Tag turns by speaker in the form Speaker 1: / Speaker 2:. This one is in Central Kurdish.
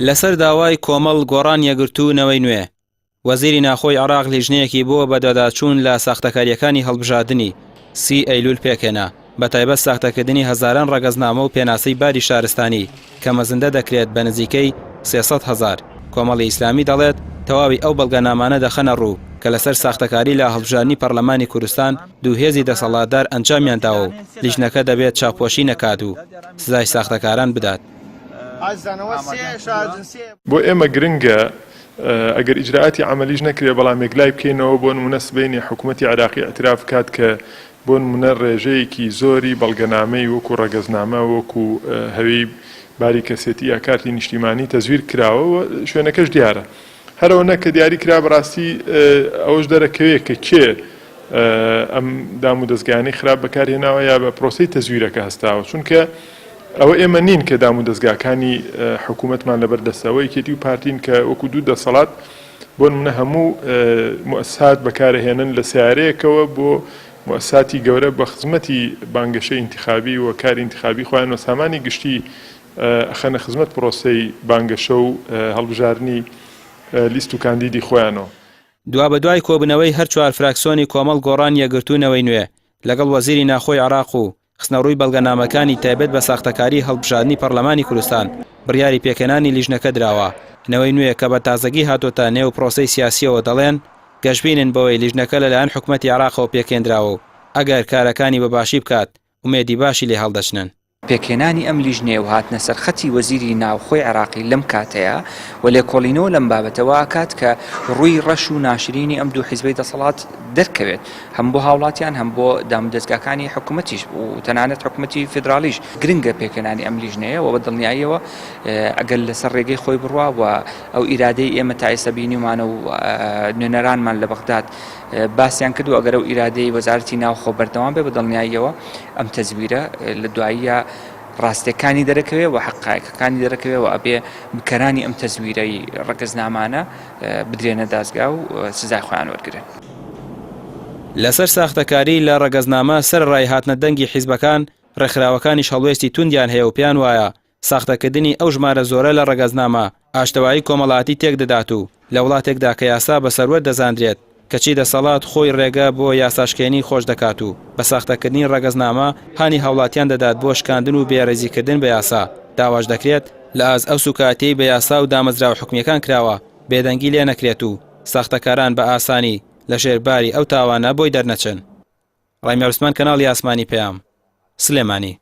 Speaker 1: لەسەر داوای کۆمەڵ گۆڕان یەکگرتوونەوەی نوێ وەزیری ناخۆی عێراق لیژنەیەکی بۆ بەدەداچوون لە ساختەکاریەکانی هەڵبژاردننی 30 ئەیلول پێکێنا بەتایبەت ساختەکردنی هەزاران ڕەگەزنامە و پێناسەی باری شارستانی کە مەزندە دەکرێت بە نزیکەی 300,000. کۆمەڵی ئیسلامی دەڵێت تەواوی ئەو بەڵگەنامانە دەخەنە ڕوو کە لەسەر ساختەکاری لە هەڵبژاردننی پەرلەمانی کوردستان دوو هێزی دەسەڵاتدار ئەنجامیان داوە و لیژنەکە دەبێت چاوپۆشی نەکات و سزای ساختەکاران بدات.
Speaker 2: بۆ ئێمە گرنگە ئەگەر ئیجراعاتی عملیش نەکرێ بەڵام یەکلای بکەینەوە بۆ نمونە سبەینی حکوومەتی عێراقی ئەتراف کات کە بۆ نمونە ڕێژەیەکی زۆری بەڵگەنامەی وەکو ڕەگەزنامە وەکو هەوی باری کەسێتی یا کارتی نیشتیمانی تەزویر کراوە شوێنەکەش دیارە هەرەوەنە کە دیاری کرا بەڕاستی ئەوەش دەرەکەوێت کە کێ ئەم دام و دەستگایانەی خراپ بەکارهێناوە یا بە پرۆسەی تەزویرەکە هەستاوە چونکە ئەوە ئێمە نین کە دام و دەستگاکانی حکوومەتمان لەبەر دەستەوەی کێتی و پارتین کە وەکو دوو دەسەڵات بۆ نمونە هەموو مؤسسات بەکارهێنن لە سیارەیەکەوە بۆ مؤسساتی گەورە بە خزمەتی بانگەشەی انتخابی و کاری انتخابی خۆیان و سامانی گشتی خەنە خزمەت پرۆسەی بانگەشە و هەڵبژاردننی لیست و کاندیدی خۆیانەوە.
Speaker 1: دوا بە دوای کۆبنەوەی هەر چوار فراکسیۆنی کۆمەڵ گۆڕان یەکگرتوونەوەی نوێ لەگەڵ وەزیری ناخۆی عێراق و خستنەڕووی بەڵگەنامەکانی تایبەت بە ساختەکاری هەڵبژاردننی پەرلەمانی کوردستان بڕیاری پێکەنانی لیژنەکە دراوە. نەوەی نوێ کە بە تازەگی هاتوۆتە نێو پرۆسەی سیاسیەوە دەڵێن گەشتبینن بەوەی لیژنەکە لەلایەن حکوومەتی عێراقەوە پێکێنراوە و ئەگەر کارەکانی بەباشی بکات ومێدی باشی لێ هەڵدەچنن.
Speaker 3: پێکێنانی ئەم لیژنێ و هاتنە سەرخەتی وەزیری ناوخۆی عێراقی لەم کاتەیە و لێکۆڵینەوە لەم بابەتەوە کات کە ڕووی ڕەش و ناشرینی ئەم دوو حیزبەی دەسەڵات دەرکەوێت هەم بۆ هاوڵاتیان هەم بۆ دامودەستگاکانی حکوومەتیش و تەنانەت حکوومەتی فدرالیش گرنگە پێکێنانی ئەم لیژنەیە و بە دڵنیاییەوە ئەگەر لەسەر ڕێگەی خۆی بڕوا و ئەو ئیرادەی ئێمە تا ئێستا بینیمانە و نوێنەرانمان لە بەغداد باسییان کردو ئەگەر ئەو ئیرادەی وەزارەتی ناوخۆ بەردەوام بێ بە دڵنیاییەوە ئەم تەزویرە لە دواییە ڕاستیەکانی دەرەکەوێت و حقایقەکانی دەرەکەوێت و ئەبێ بکەرانی ئەم تەزویرەی ڕەگەزنامانە بدرێنە دادگا و سزای خۆیان وەرگرن.
Speaker 1: لەسەر ساختەکاری لە ڕەگەزنامە سەر ڕای هاتنە دەنگی حیزبەکان ڕێکخراوەکانی هەڵوێستی توندیان هەیە و پیان وایە ساختەکردنی ئەو ژمارە زۆرە لە ڕەگەزنامە ئاشتەوایی کۆمەڵاتی تێک دەدات و لە وڵاتێکدا کە یاسا بەسەروەر دەزاندرێت کەچی دەسەڵات خۆی ڕێگە بۆ یاساشکێنی خۆش دەکات و بە ساختەکردنی ڕەگەزنامە هانی هاوڵاتیان دەدات بۆ شکاندن و بێڕێزیکردن بە یاسا داواش دەکرێت لە ئاز ئەو سوکاتەی بە یاسا و دامەزرا و حکومیەکان کراوە بێدەنگی لێ نەکرێت و ساختەکاران بە ئاسانی لە ژێرباری ئەو تاوانە بۆی دەرنەچن. ڕایمێر عوسمان کەناڵی ئاسمانی پێام سلێمانی.